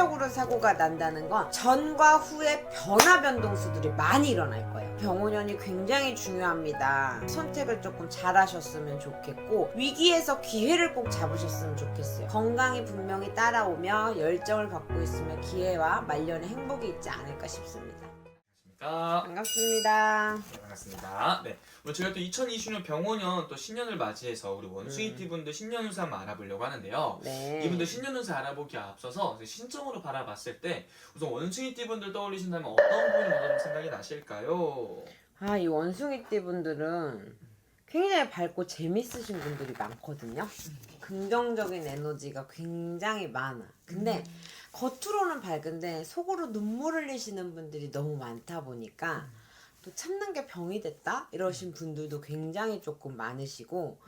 전체적으로 사고가 난다는 건 전과 후의 변화 변동수들이 많이 일어날 거예요. 병원연이 굉장히 중요합니다. 선택을 조금 잘 하셨으면 좋겠고 위기에서 기회를 꼭 잡으셨으면 좋겠어요. 건강이 분명히 따라오며 열정을 받고 있으면 기회와 말년의 행복이 있지 않을까 싶습니다. 반갑습니다. 네, 반갑습니다. 네, 오늘 저희가 또 2020년 병원연 또 신년을 맞이해서 우리 원숭이띠 분들 신년운세 한번 알아보려고 하는데요. 네. 이분들 신년운세 알아보기에 앞서서 신점으로 바라봤을 때 우선 원숭이띠 분들 떠올리신다면 어떤 분이 먼저 좀 생각이 나실까요? 이 원숭이띠 분들은 굉장히 밝고 재밌으신 분들이 많거든요. 긍정적인 에너지가 굉장히 많아. 근데 겉으로는 밝은데 속으로 눈물 흘리시는 분들이 너무 많다 보니까 또 참는 게 병이 됐다 이러신 분들도 굉장히 조금 많으시고,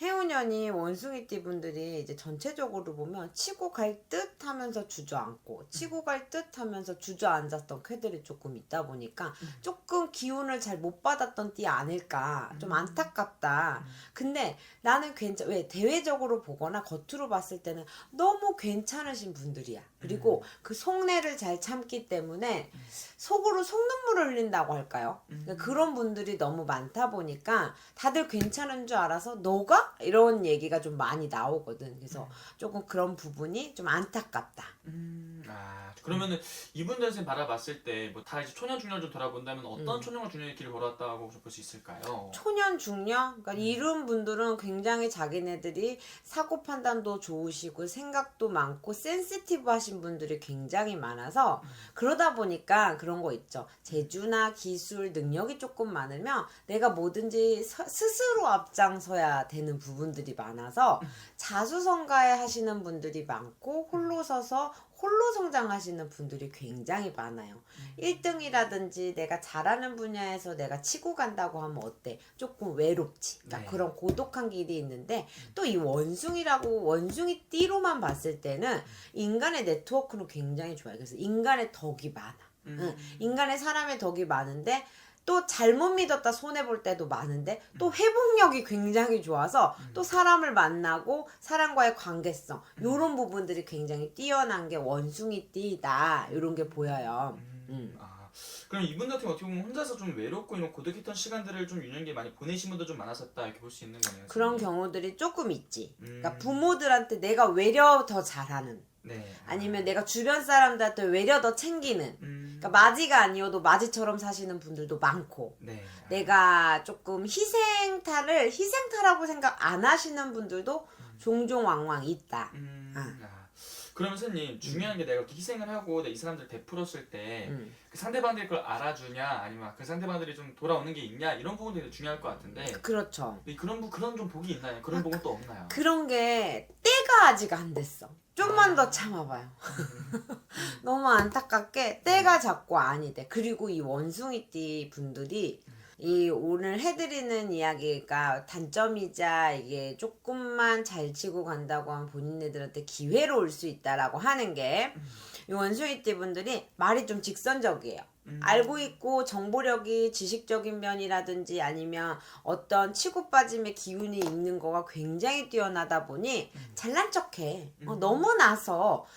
해운년이 원숭이띠 분들이 이제 전체적으로 보면 치고 갈 듯 하면서 주저앉고 치고 갈 듯 하면서 주저앉았던 쾌들이 조금 있다 보니까 조금 기운을 잘 못 받았던 띠 아닐까, 좀 안타깝다. 근데 나는 왜 대외적으로 보거나 겉으로 봤을 때는 너무 괜찮으신 분들이야. 그리고 그 속내를 잘 참기 때문에 속으로 속눈물을 흘린다고 할까요? 그러니까 그런 분들이 너무 많다 보니까 다들 괜찮은 줄 알아서 너가? 이런 얘기가 좀 많이 나오거든. 그래서 조금 그런 부분이 좀 안타깝다. 그러면은 이분들 선 바라봤을 때 뭐 다 이제 초년 중년 좀 돌아본다면 어떤 초년과 중년의 길을 걸었다고 볼 수 있을까요? 초년 중년? 그러니까 이런 분들은 굉장히 자기네들이 사고 판단도 좋으시고 생각도 많고 센시티브 하신 분들이 굉장히 많아서 그러다 보니까 그런 거 있죠. 재주나 기술, 능력이 조금 많으면 내가 뭐든지 스스로 앞장서야 되는 부분들이 많아서 자수성가해 하시는 분들이 많고 홀로 서서 홀로 성장하시는 분들이 굉장히 많아요. 1등이라든지 내가 잘하는 분야에서 내가 치고 간다고 하면 어때? 조금 외롭지. 그러니까 그런 고독한 길이 있는데 또 이 원숭이띠로만 봤을 때는 인간의 네트워크는 굉장히 좋아요. 그래서 인간의 덕이 많아. 인간의 사람의 덕이 많은데 또 잘못 믿었다 손해볼 때도 많은데 또 회복력이 굉장히 좋아서 또 사람을 만나고 사람과의 관계성 이런 부분들이 굉장히 뛰어난 게 원숭이띠다 이런 게 보여요. 그럼 이분들 같은 어떻게 보면 혼자서 좀 외롭고 이런 고독했던 시간들을 좀 유년기에 많이 보내신 분도 좀 많았었다 이렇게 볼 수 있는 거네요. 그런 경우들이 조금 있지. 그러니까 부모들한테 내가 외려 더 잘하는, 아니면 내가 주변 사람들한테 외려 더 챙기는, 그러니까 맞이가 아니어도 맞이처럼 사시는 분들도 많고, 내가 조금 희생타라고 생각 안 하시는 분들도 종종 왕왕 있다. 그러면 선생님 중요한 게 내가 이렇게 희생을 하고 이 사람들 베풀었을 때 그 상대방들이 그걸 알아주냐 아니면 그 상대방들이 좀 돌아오는 게 있냐 이런 부분들이 중요할 것 같은데. 그렇죠. 그런 좀 복이 있나요? 그런 복은 또 없나요? 그런 게 때가 아직 안 됐어. 좀만 더 참아봐요. 너무 안타깝게 때가 자꾸 아니 돼. 그리고 이 원숭이띠 분들이 이 오늘 해드리는 이야기가 단점이자 이게 조금만 잘 치고 간다고 하면 본인네들한테 기회로 올 수 있다라고 하는 게, 이 원숭이띠 분들이 말이 좀 직선적이에요. 알고 있고 정보력이 지식적인 면이라든지 아니면 어떤 치고 빠짐의 기운이 있는 거가 굉장히 뛰어나다 보니 잘난 척해. 너무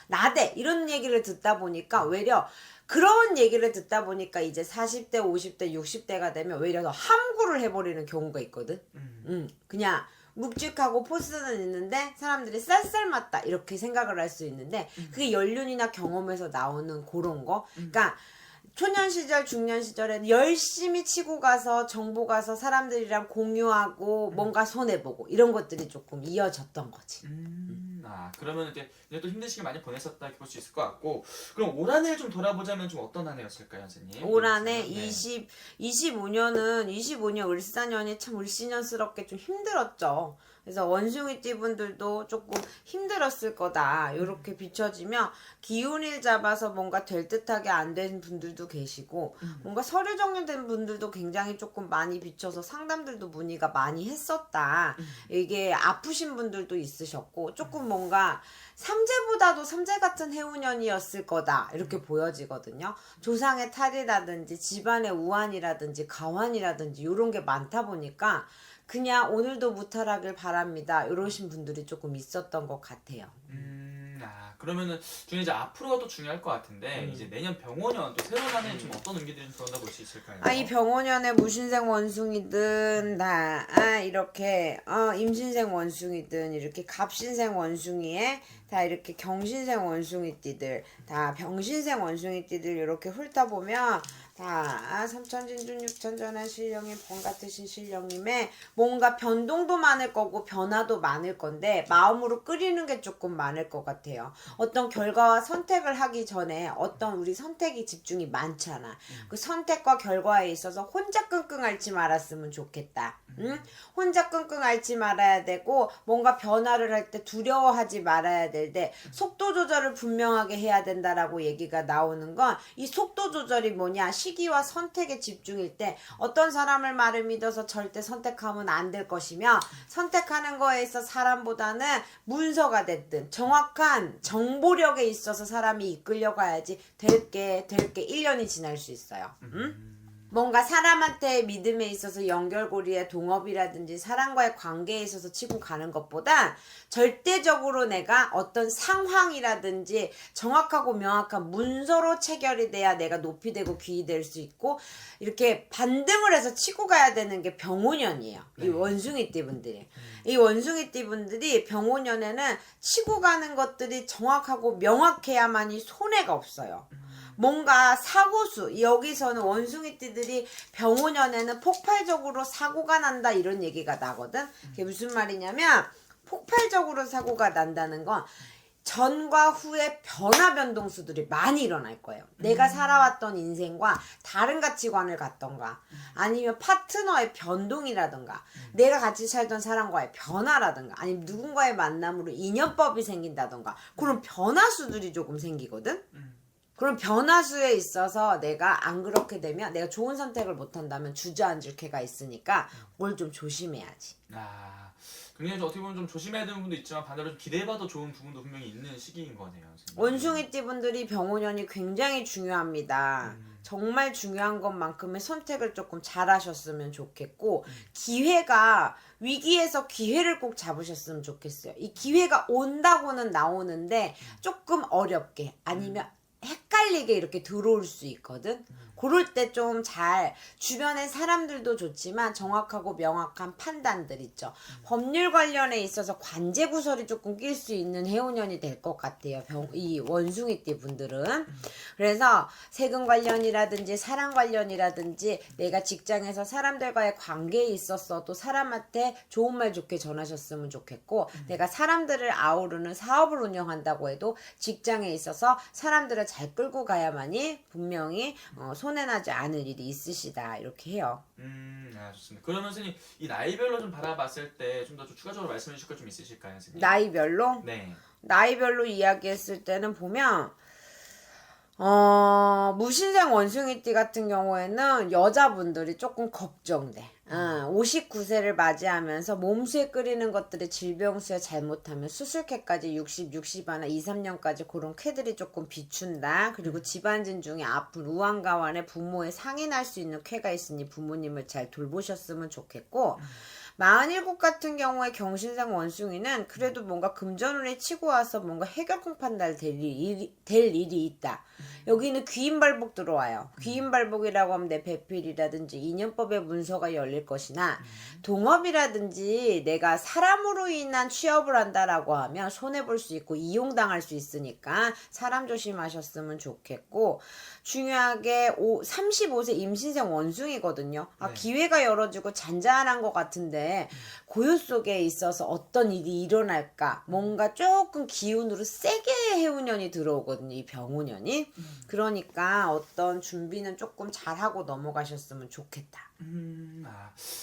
나대 이런 얘기를 듣다 보니까 외려 그런 얘기를 듣다 보니까 이제 40대, 50대, 60대가 되면 오히려 더 함구를 해버리는 경우가 있거든. 그냥 묵직하고 포스는 있는데 사람들이 쌀쌀맞다 이렇게 생각을 할 수 있는데 그게 연륜이나 경험에서 나오는 그런 거. 그러니까 초년 시절, 중년 시절에 열심히 치고 가서 정보 가서 사람들이랑 공유하고 뭔가 손해보고 이런 것들이 조금 이어졌던 거지. 그러면 이제 또 힘든 시기 많이 보냈었다 이렇게 볼 수 있을 것 같고, 그럼 올 한 해 좀 돌아보자면 좀 어떤 한 해였을까요, 선생님? 올 한 해 25년 을사년이 참 을씨년스럽게 좀 힘들었죠. 그래서 원숭이띠 분들도 조금 힘들었을 거다 이렇게 비춰지면 기운일 잡아서 뭔가 될 듯하게 안 된 분들도 계시고 뭔가 서류 정리된 분들도 굉장히 조금 많이 비춰서 상담들도 문의가 많이 했었다. 이게 아프신 분들도 있으셨고 조금 뭔가 삼재보다도 삼재 같은 해운년이었을 거다 이렇게 보여지거든요. 조상의 탈이라든지 집안의 우환이라든지 가환이라든지 이런 게 많다 보니까 그냥 오늘도 무탈하길 바랍니다 이러신 분들이 조금 있었던 것 같아요. 그러면은 중에 이제 앞으로가 또 중요할 것 같은데 이제 내년 병오년 또 새로운 한 해에 좀 어떤 의미들이 좀 들어온다 볼 수 있을까요? 이 병오년에 무신생 원숭이든 다 이렇게 임신생 원숭이든 이렇게 갑신생 원숭이에 다 이렇게 경신생 원숭이띠들 다 병신생 원숭이띠들 이렇게 훑다 보면 다 삼천진준 육천전한 신령님 번 같으신 신령님의 뭔가 변동도 많을 거고 변화도 많을 건데 마음으로 끓이는 게 조금 많을 것 같아요. 어떤 결과와 선택을 하기 전에 어떤 우리 선택이 집중이 많잖아. 그 선택과 결과에 있어서 혼자 끙끙 앓지 말았으면 좋겠다. 응? 혼자 끙끙 앓지 말아야 되고 뭔가 변화를 할 때 두려워하지 말아야 되는데 속도 조절을 분명하게 해야 된다라고 얘기가 나오는 건 이 속도 조절이 뭐냐, 시기와 선택에 집중일 때 어떤 사람을 말을 믿어서 절대 선택하면 안 될 것이며 선택하는 거에 있어 사람보다는 문서가 됐든 정확한 정보력에 있어서 사람이 이끌려가야지 될 게 1년이 지날 수 있어요. 응? 뭔가 사람한테 믿음에 있어서 연결고리의 동업이라든지 사람과의 관계에 있어서 치고 가는 것보다 절대적으로 내가 어떤 상황이라든지 정확하고 명확한 문서로 체결이 돼야 내가 높이 되고 귀히 될 수 있고 이렇게 반등을 해서 치고 가야 되는 게 병오년이에요. 이 원숭이띠 분들이. 이 원숭이띠 분들이 병오년에는 치고 가는 것들이 정확하고 명확해야만이 손해가 없어요. 뭔가 사고수, 여기서는 원숭이띠들이 병오년에는 폭발적으로 사고가 난다 이런 얘기가 나거든. 그게 무슨 말이냐면 폭발적으로 사고가 난다는 건 전과 후의 변화 변동수들이 많이 일어날 거예요. 내가 살아왔던 인생과 다른 가치관을 갖던가 아니면 파트너의 변동이라던가 내가 같이 살던 사람과의 변화라던가 아니면 누군가의 만남으로 인연법이 생긴다던가 그런 변화수들이 조금 생기거든. 그럼 변화수에 있어서 내가 안 그렇게 되면 내가 좋은 선택을 못한다면 주저앉을 개가 있으니까 뭘 좀 조심해야지. 굉장히 어떻게 보면 좀 조심해야 되는 부분도 있지만 반대로 좀 기대해봐도 좋은 부분도 분명히 있는 시기인 거네요. 선생님. 원숭이띠 분들이 병오년이 굉장히 중요합니다. 정말 중요한 것만큼의 선택을 조금 잘 하셨으면 좋겠고 기회가 위기에서 기회를 꼭 잡으셨으면 좋겠어요. 이 기회가 온다고는 나오는데 조금 어렵게 아니면 헷갈리게 이렇게 들어올 수 있거든. 그럴 때 좀 잘 주변의 사람들도 좋지만 정확하고 명확한 판단들 있죠. 법률 관련에 있어서 관제 구설이 조금 낄 수 있는 해운년이 될 것 같아요. 이 원숭이띠 분들은. 그래서 세금 관련이라든지 사랑 관련이라든지 내가 직장에서 사람들과의 관계에 있었어도 사람한테 좋은 말 좋게 전하셨으면 좋겠고 내가 사람들을 아우르는 사업을 운영한다고 해도 직장에 있어서 사람들을 잘 끌고 가야만이 분명히 손해나지 않을 일이 있으시다 이렇게 해요. 좋습니다. 그러면 선생님 이 나이별로 좀 바라봤을 때 좀 더 추가적으로 말씀해 주실 거 좀 있으실까요, 선생님? 나이별로? 네. 나이별로 이야기했을 때는 보면 무신생 원숭이띠 같은 경우에는 여자분들이 조금 걱정돼. 59세를 맞이하면서 몸수에 끓이는 것들이 질병수에 잘못하면 수술캐까지 60 하나 2, 3년까지 그런 쾌들이 조금 비춘다. 그리고 집안진 중에 아픈 우환가환에 부모의 상이 날 수 있는 쾌가 있으니 부모님을 잘 돌보셨으면 좋겠고 47 같은 경우에 경신생 원숭이는 그래도 뭔가 금전운이 치고 와서 뭔가 해결공 판단 될 일이 있다. 여기는 귀인발복 들어와요. 귀인발복이라고 하면 내 배필이라든지 인연법의 문서가 열릴 것이나 동업이라든지 내가 사람으로 인한 취업을 한다라고 하면 손해볼 수 있고 이용당할 수 있으니까 사람 조심하셨으면 좋겠고 중요하게 35세 임신생 원숭이거든요. 기회가 열어지고 잔잔한 것 같은데 고요 속에 있어서 어떤 일이 일어날까 뭔가 조금 기운으로 세게 해운년이 들어오거든요. 이 병오년이. 그러니까 어떤 준비는 조금 잘하고 넘어가셨으면 좋겠다.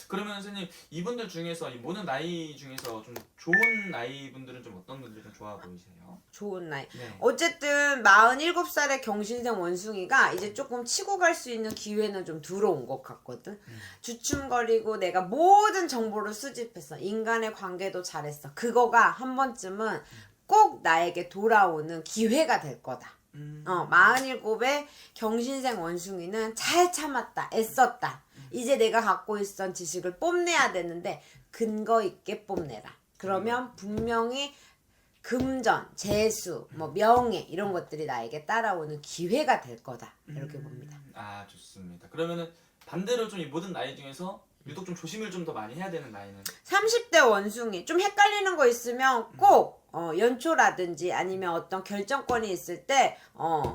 그러면 선생님 이분들 중에서 이 모든 나이 중에서 좀 좋은 나이 분들은 좀 어떤 분들이 좀 좋아 보이세요? 좋은 나이. 네. 어쨌든 47살의 경신생 원숭이가 이제 조금 치고 갈 수 있는 기회는 좀 들어온 것 같거든. 주춤거리고 내가 모든 정보를 수집했어. 인간의 관계도 잘했어. 그거가 한 번쯤은 꼭 나에게 돌아오는 기회가 될 거다. 47의 경신생 원숭이는 잘 참았다. 애썼다. 이제 내가 갖고 있던 지식을 뽐내야 되는데 근거 있게 뽐내라. 그러면 분명히 금전, 재수, 뭐 명예 이런 것들이 나에게 따라오는 기회가 될 거다 이렇게 봅니다. 아 좋습니다. 그러면은 반대로 좀 이 모든 나이 중에서 유독 좀 조심을 좀 더 많이 해야 되는 나이는 30대 원숭이 좀 헷갈리는 거 있으면 꼭 연초라든지 아니면 어떤 결정권이 있을 때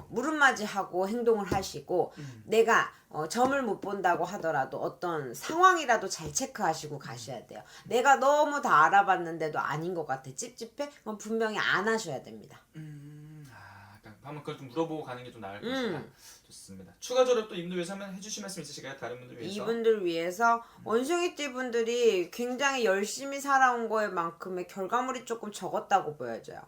물음맞이하고 행동을 하시고 내가 점을 못 본다고 하더라도 어떤 상황이라도 잘 체크하시고 가셔야 돼요. 내가 너무 다 알아봤는데도 아닌 것 같아 찝찝해? 그럼 분명히 안 하셔야 됩니다. 그러니까 한번 그걸 좀 물어보고 가는 게 좀 나을 것이다. 좋습니다. 추가적으로 또 이분들 위해서 한번 해주실 말씀 있으실까요? 다른 분들 위해서? 이분들 위해서 원숭이띠 분들이 굉장히 열심히 살아온 거에 만큼의 결과물이 조금 적었다고 보여져요.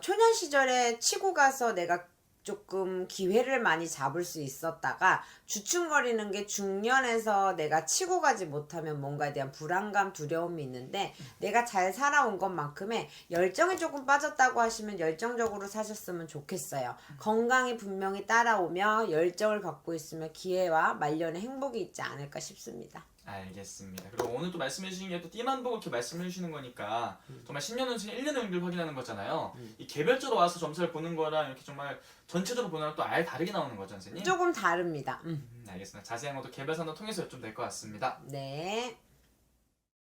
초년 시절에 치고 가서 내가 조금 기회를 많이 잡을 수 있었다가 주춤거리는 게 중년에서 내가 치고 가지 못하면 뭔가에 대한 불안감, 두려움이 있는데 내가 잘 살아온 것만큼의 열정이 조금 빠졌다고 하시면 열정적으로 사셨으면 좋겠어요. 건강이 분명히 따라오며 열정을 갖고 있으면 기회와 말년의 행복이 있지 않을까 싶습니다. 알겠습니다. 그리고 오늘 또 말씀해 주신 게 또 띠만 보고 이렇게 말씀해 주시는 거니까 정말 10년 운승 1년 운기를 확인하는 거잖아요. 이 개별적으로 와서 점수를 보는 거랑 이렇게 정말 전체적으로 보는 거랑 또 아예 다르게 나오는 거죠, 선생님? 조금 다릅니다. 알겠습니다. 자세한 것도 개별 상담 통해서 좀 될 것 같습니다. 네.